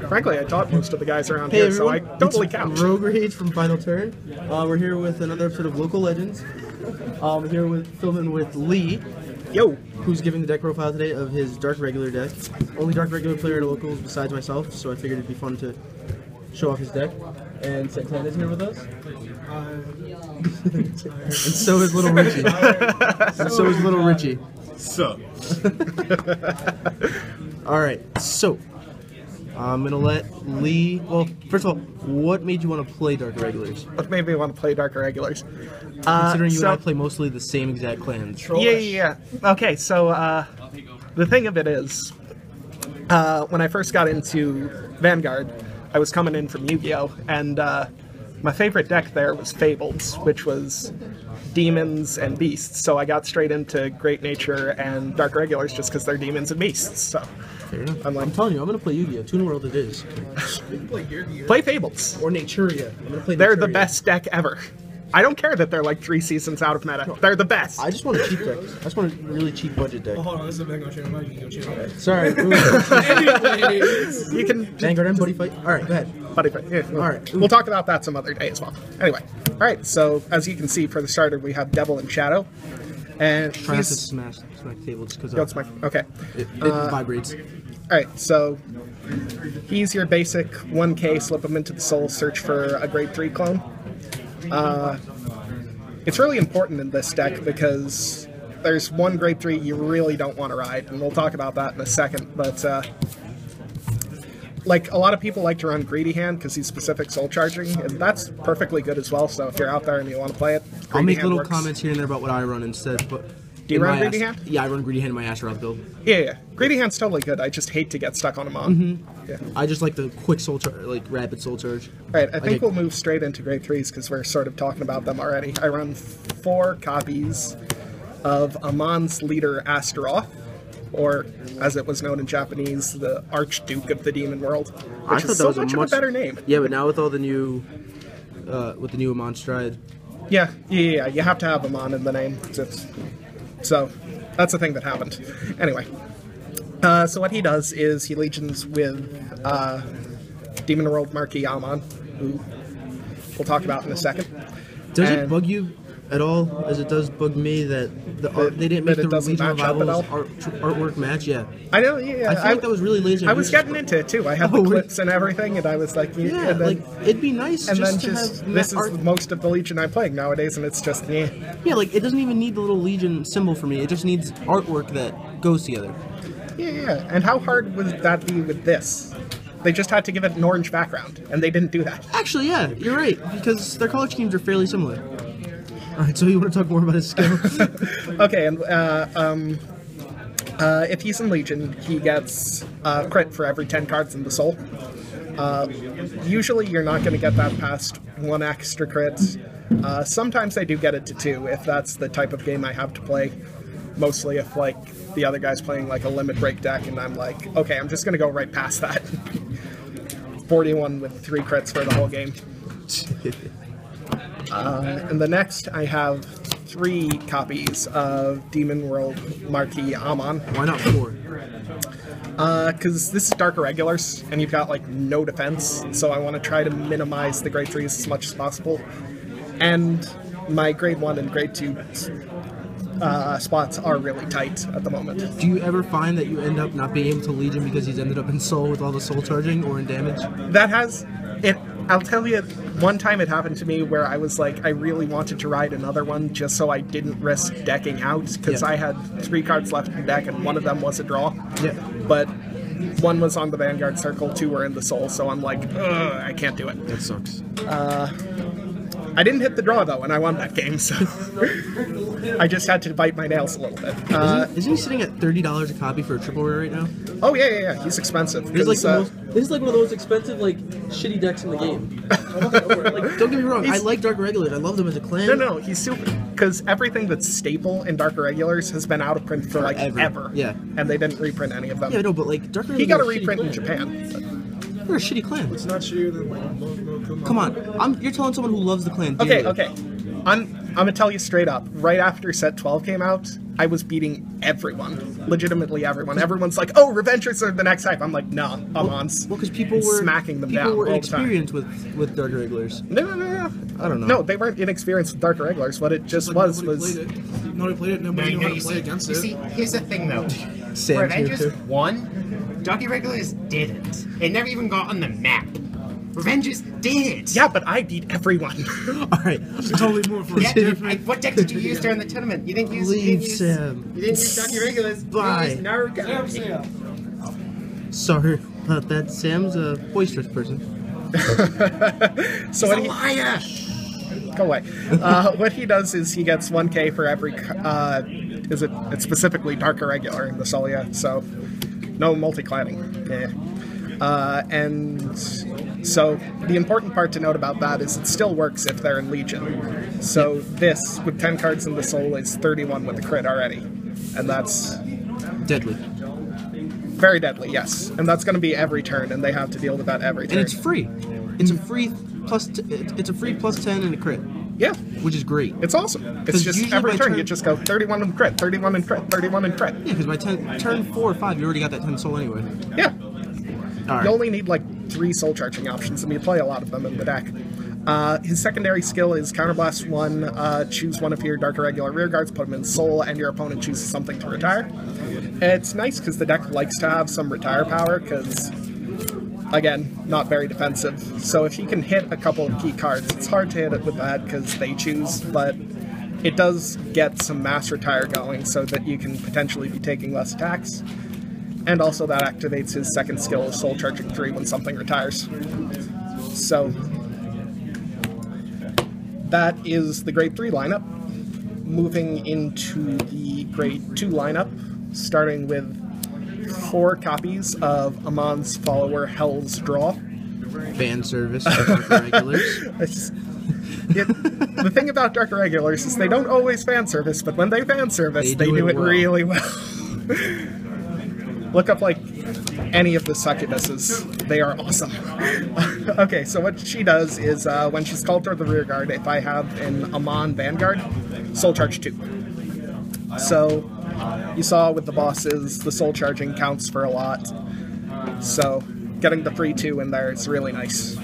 Frankly, I taught most of the guys around Hey here, everyone, so I totally count. Rogue Rage from Final Turn. We're here with another episode of Local Legends. Here with filming with Lee. Yo! Who's giving the deck profile today of his Dark Regular deck. Only Dark Regular player at Locals besides myself, so I figured it'd be fun to show off his deck. And Santana's here with us. And so is Little Richie. And so is Little Richie. So. Alright, so I'm gonna let Lee. Well, first of all, what made you want to play Dark Regulars? What made me want to play Dark Irregulars? Considering you and I play mostly the same exact clans. Yeah. Okay, so the thing of it is, when I first got into Vanguard, I was coming in from Yu-Gi-Oh! And my favorite deck there was Fables, which was demons and beasts. So I got straight into Great Nature and Dark Regulars just because they're demons and beasts. So Fair enough. I'm telling you, I'm gonna play Yu-Gi-Oh! Toon World it is. Play Fables. Or Naturia. I'm gonna play They're Naturia. the best deck ever. I don't care that they're like 3 seasons out of meta. They're the best. I just want a cheap deck. I just want a really cheap budget deck. Hold on, this is a Vanguard channel. Yu-Gi-Oh! Sorry. Anyways. You can Vanguard and Buddy Fight? Alright, go ahead. Buddy fight. Yeah, Alright. We'll talk about that some other day as well. Anyway, all right. So as you can see, for the starter, we have Devil and Shadow, and Try not to he's smack the table just because that's my okay. it vibrates. All right, so he's your basic 1K. Slip him into the soul. Search for a grade 3 clone. It's really important in this deck because there's one grade 3 you really don't want to ride, and we'll talk about that in a second. But like a lot of people like to run Greedy Hand because he's specific soul charging, and that's perfectly good as well. So if you're out there and you want to play it, I'll Greedy make Hand little works. comments here and there about what I run instead. But Do you in run my Greedy Hand? Yeah, I run Greedy Hand in my Astaroth build. Yeah. Greedy Hand's totally good. I just hate to get stuck on him on. Yeah. I just like the quick soul charge, like rapid soul charge. All right, I think we'll move straight into grade 3s because we're sort of talking about them already. I run 4 copies of Amon's leader Astaroth, or as it was known in Japanese, the Archduke of the Demon World, I which thought is that so was much of a better name. Yeah, but now with all the new, with the new Amon Stride. Yeah, you have to have Amon in the name. So that's the thing that happened. Anyway, so what he does is he legions with Demon World Marquis Amon, who we'll talk about in a second. Does it bug you at all, as it does bug me, that they didn't make that it the doesn't Legion match up at Revivals all? artwork match? Yeah. I know, yeah. I feel like that was really lazy. I was getting into it too. I had the clips and everything, and I was like, Yeah, and then, like it'd be nice and just then to just have this is art. most of the Legion I'm playing nowadays, and it's just Yeah, like it doesn't even need the little Legion symbol for me. It just needs artwork that goes together. Yeah. And how hard would that be with this? They just had to give it an orange background, and they didn't do that. Actually, yeah, you're right, because their color schemes are fairly similar. Alright, so you want to talk more about his skill? Okay, and if he's in Legion, he gets crit for every 10 cards in the soul. Usually you're not going to get that past 1 extra crit. Sometimes I do get it to 2 if that's the type of game I have to play. Mostly if like the other guy's playing like a limit break deck and I'm like, okay, I'm just going to go right past that. 41 with 3 crits for the whole game. And the next, I have 3 copies of Demon World Marquis Amon. Why not 4? Because this is Dark Irregulars, and you've got like no defense, so I want to try to minimize the grade 3s as much as possible. And my grade 1 and grade 2 spots are really tight at the moment. Do you ever find that you end up not being able to Legion because he's ended up in soul with all the soul charging or in damage? That has it. I'll tell you, one time it happened to me where I was like, I really wanted to ride another one just so I didn't risk decking out, because I had 3 cards left in the deck and one of them was a draw. Yeah. But 1 was on the Vanguard Circle, 2 were in the Soul, so I'm like, ugh, I can't do it. That sucks. I didn't hit the draw though, and I won that game, so I just had to bite my nails a little bit. Isn't he sitting at $30 a copy for a triple rare right now? Oh yeah, he's expensive. This is like one of those expensive, like, shitty decks in the game. Like, don't get me wrong, I like Dark Regulars. I love them as a clan. No, he's super, because everything that's staple in Dark Irregulars has been out of print for like ever. Yeah. And they didn't reprint any of them. Yeah, no, but like Dark Regulars. He got a are shitty reprint in clan. Japan. They're a shitty clan. It's not shittier than like Come on, you're telling someone who loves the clan. Okay. dearly. I'm gonna tell you straight up. Right after Set 12 came out, I was beating everyone, legitimately everyone. Everyone's like, "Oh, Revengers are the next hype." I'm like, "No, Amons." Well, because people were smacking them people down were all the time. inexperienced with Dark Irregulars. No. I don't know. No, they weren't inexperienced with Dark Irregulars. What it just was Nobody played it. Nobody knew how to play against it. See, here's the thing though. Sam's here Revengers too. won. Dark Irregulars didn't. It never even got on the map. Revengers did. Yeah, but I beat everyone. All right. Totally more for Yeah, different. what deck did you use during the tournament? You didn't use. Leave Sam. You didn't use Dark Irregulars. Bye. You used Naruto. Sorry about that. Sam's a boisterous person. So He's a liar. go away. What he does is he gets 1k for every. It's specifically Dark Irregular in the Solia, so no multi-cladding. Yeah. And so the important part to note about that is it still works if they're in Legion. So this, with 10 cards in the soul, is 31 with the crit already. And that's Deadly. very deadly, yes. And that's going to be every turn, and they have to deal with that every turn. And it's free. It's a free it's a free plus 10 and a crit, Yeah, which is great. it's awesome. It's 'Cause just usually every by turn turn- you just go 31 and crit, 31 and crit, 31 and crit. Yeah, because by turn 4 or 5, you already got that 10 soul anyway. Yeah. All right. You only need like 3 soul charging options, and you play a lot of them in the deck. His secondary skill is Counterblast 1, choose one of your Dark Irregular rear guards, put them in soul, and your opponent chooses something to retire. It's nice because the deck likes to have some retire power, because, again, not very defensive. So if you can hit a couple of key cards, it's hard to hit it with that because they choose, but it does get some mass retire going so that you can potentially be taking less attacks. And also that activates his second skill of Soul Charging 3 when something retires. So that is the Grade 3 lineup. Moving into the Grade 2 lineup, starting with 4 copies of Amon's follower Hell's Draw. Fan service for Dark Irregulars. The thing about Dark Irregulars is they don't always fan service, but when they fan service, they do it well. really well. Look up, like, any of the succubuses. They are awesome. Okay, so what she does is, when she's called toward the rear guard, if I have an Amon Vanguard, Soul Charge 2. So, you saw with the bosses, the Soul Charging counts for a lot. So, getting the free 2 in there is really nice.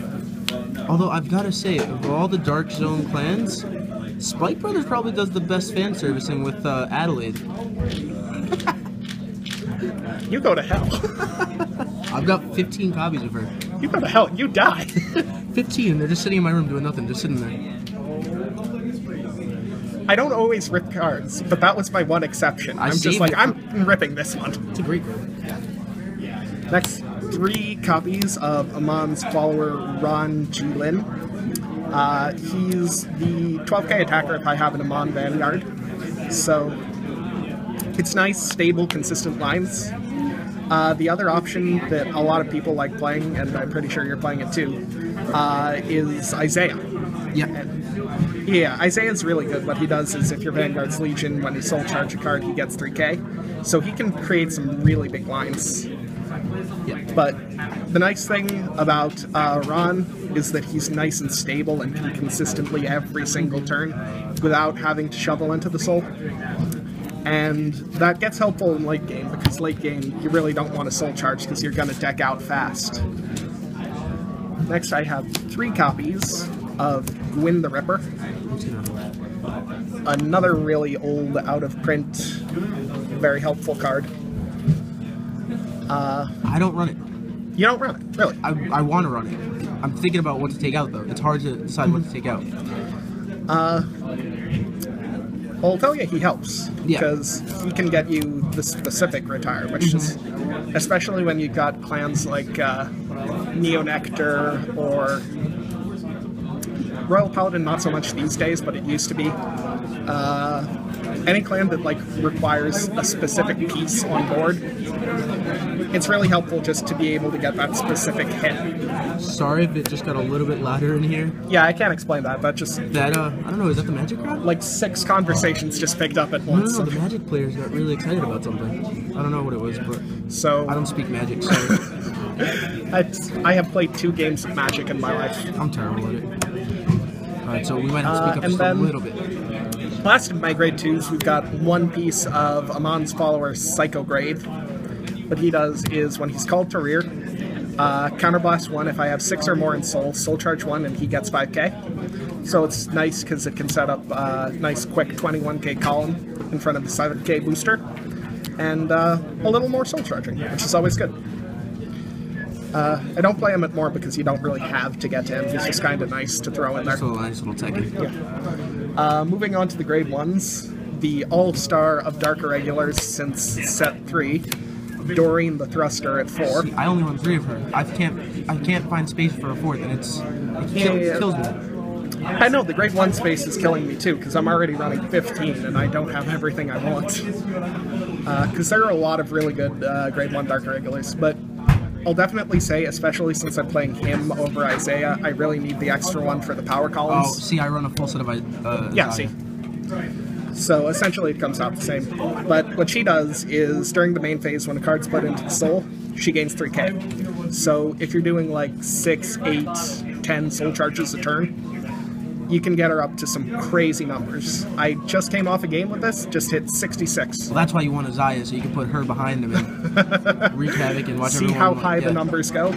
Although I've got to say, of all the Dark Zone clans, Spike Brothers probably does the best fan servicing with Adelaide. You go to hell. I've got 15 copies of her. You go to hell. You die. 15. They're just sitting in my room doing nothing, just sitting there. I don't always rip cards, but that was my one exception. I'm just saved like, it. I'm ripping this one. It's a great card. Next, 3 copies of Amon's follower, Ron Jilin. He's the 12k attacker if I have an Amon Vanguard. So, it's nice, stable, consistent lines. The other option that a lot of people like playing, and I'm pretty sure you're playing it too, is Isaiah. Yeah. Yeah, Isaiah's really good. What he does is if your Vanguard's Legion, when you soul charge a card, he gets 3k. So he can create some really big lines. Yeah. But the nice thing about Ron is that he's nice and stable and can consistently every single turn without having to shovel into the soul. And that gets helpful in late game, because late game you really don't want to soul charge because you're going to deck out fast. Next I have 3 copies of Gwyn the Ripper. Another really old, out-of-print, very helpful card. I don't run it. You don't run it, really. I want to run it. I'm thinking about what to take out, though. It's hard to decide what to take out. I'll tell you, he helps. Yeah. Because he can get you the specific retire, which is, especially when you've got clans like Neonectar or Royal Paladin, not so much these days, but it used to be. Any clan that like requires a specific piece on board, it's really helpful just to be able to get that specific hit. Sorry if it just got a little bit louder in here. Yeah, I can't explain that. That just, That, I don't know, is that the Magic crowd? like 6 conversations just picked up at No, once. the Magic players got really excited about something. I don't know what it was, but So I don't speak Magic, so I have played 2 games of Magic in my life. I'm terrible at it. Alright, so we might have to speak up and just a then- little bit. Last of my grade 2s, we've got one piece of Amon's follower, Psycho Grave. What he does is when he's called to rear, counterblast 1 if I have 6 or more in soul charge 1, and he gets 5k. So it's nice because it can set up a nice quick 21k column in front of the 7k booster, and a little more soul charging, which is always good. I don't play him at more because you don't really have to get to him. He's just kind of nice to throw in there. Just a nice little techie. Yeah. Moving on to the grade 1s, the all-star of Dark Irregulars since set 3, Doreen the Thruster at 4. See, I only run 3 of her. I can't find space for a 4th, and it kills me. I know, the grade 1 space is killing me too, because I'm already running 15 and I don't have everything I want. Because there are a lot of really good grade 1 Dark Irregulars, but I'll definitely say, especially since I'm playing him over Isaiah, I really need the extra one for the power columns. Oh, see, I run a full set of yeah, see. So essentially it comes out the same. But what she does is, during the main phase, when a card's put into the soul, she gains 3k. So if you're doing like 6, 8, 10 soul charges a turn, you can get her up to some crazy numbers. I just came off a game with this, just hit 66. Well, that's why you want Isaiah, so you can put her behind him and wreak havoc and watch See how high the numbers go?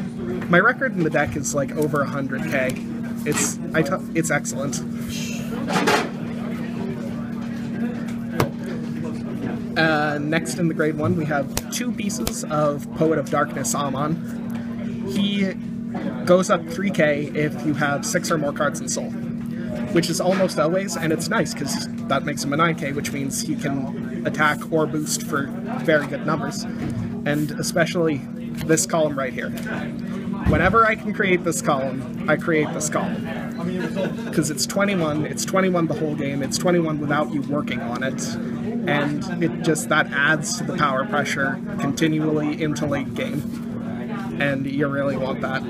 My record in the deck is like over 100k. It's excellent. Next in the grade 1, we have 2 pieces of Poet of Darkness Amon. He goes up 3k if you have 6 or more cards in soul, which is almost always, and it's nice because that makes him a 9k, which means you can attack or boost for very good numbers. And especially this column right here. Whenever I can create this column, I create this column. Because it's 21 the whole game, it's 21 without you working on it, and that adds to the power pressure continually into late game. And you really want that.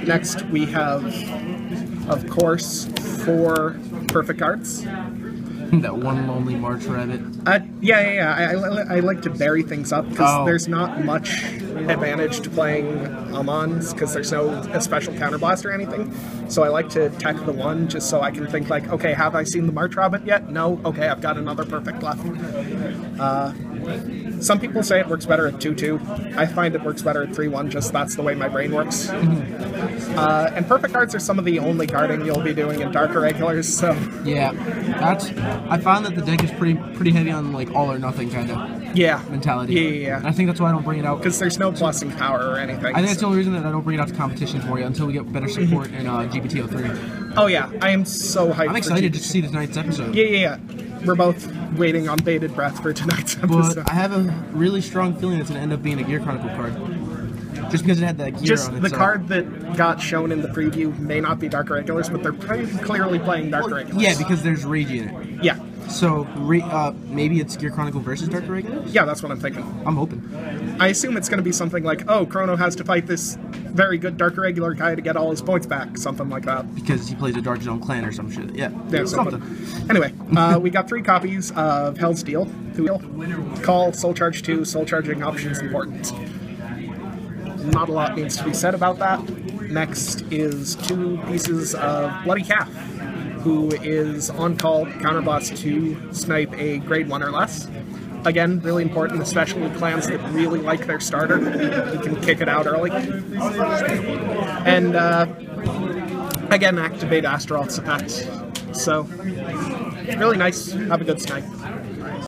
Next, we have, of course, 4 perfect cards. That one lonely March rabbit. I like to bury things up because there's not much advantage to playing Amons because there's no special counterblast or anything. So I like to tech the 1 just so I can think like, okay, have I seen the March rabbit yet? No? Okay, I've got another perfect left. Some people say it works better at 2-2. I find it works better at 3-1, just that's the way my brain works. And perfect cards are some of the only guarding you'll be doing in Dark Irregulars, so... Yeah, I found that the deck is pretty heavy on, like, all or nothing kind of mentality. Yeah. And I think that's why I don't bring it out. Because there's no plussing power or anything. I think that's the only reason that I don't bring it out to competitions for you until we get better support in GPT-03. Oh yeah, I am so hyped. I'm excited to see tonight's episode. Yeah. We're both waiting on bated breath for tonight's episode. But I have a really strong feeling it's going to end up being a Gear Chronicle card. Just because it had that gear on it. The card that got shown in the preview may not be Dark Irregulars, but they're pretty clearly playing Dark Irregulars. Yeah, because there's Rage in it. Yeah. So, maybe it's Gear Chronicle versus Dark Irregulars? Yeah, that's what I'm thinking. I'm hoping. I assume it's going to be something like, oh, Chrono has to fight this very good Dark Irregular guy to get all his points back, something like that. Because he plays a Dark Zone clan or some shit. Yeah, something. Anyway, we got 3 copies of Hell's Deal. Call, Soul Charge 2, Soul Charging options important. Not a lot needs to be said about that. Next is 2 pieces of Bloody Calf, who is on call, counterblast to snipe a grade 1 or less. Again, really important, especially clans that really like their starter. You can kick it out early. And again, activate Astaroth's effect. So, really nice. Have a good snipe.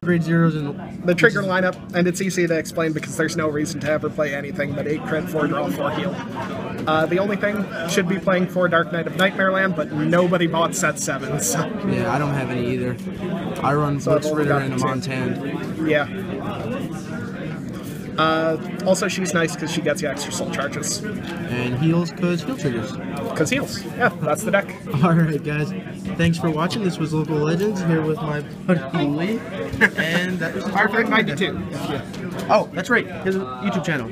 Grade 0s and the trigger lineup, and it's easy to explain because there's no reason to ever play anything but 8 crit, 4 draw, 4 heal. The only thing should be playing 4 Dark Knight of Nightmare Land, but nobody bought set 7. So. Yeah, I don't have any either. I run Blitz Ritter and a Montand. Yeah. Also, she's nice because she gets you extra soul charges. And heals because heal triggers. Because heals. Yeah, that's the deck. Alright, guys. Thanks for watching. This was Local Legends here with my buddy Lee. And that was Firefang92. Oh, that's right. His YouTube channel.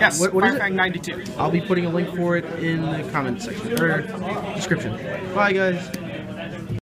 Yes, what is it? Firefang92. I'll be putting a link for it in the comment section or description. Bye, guys.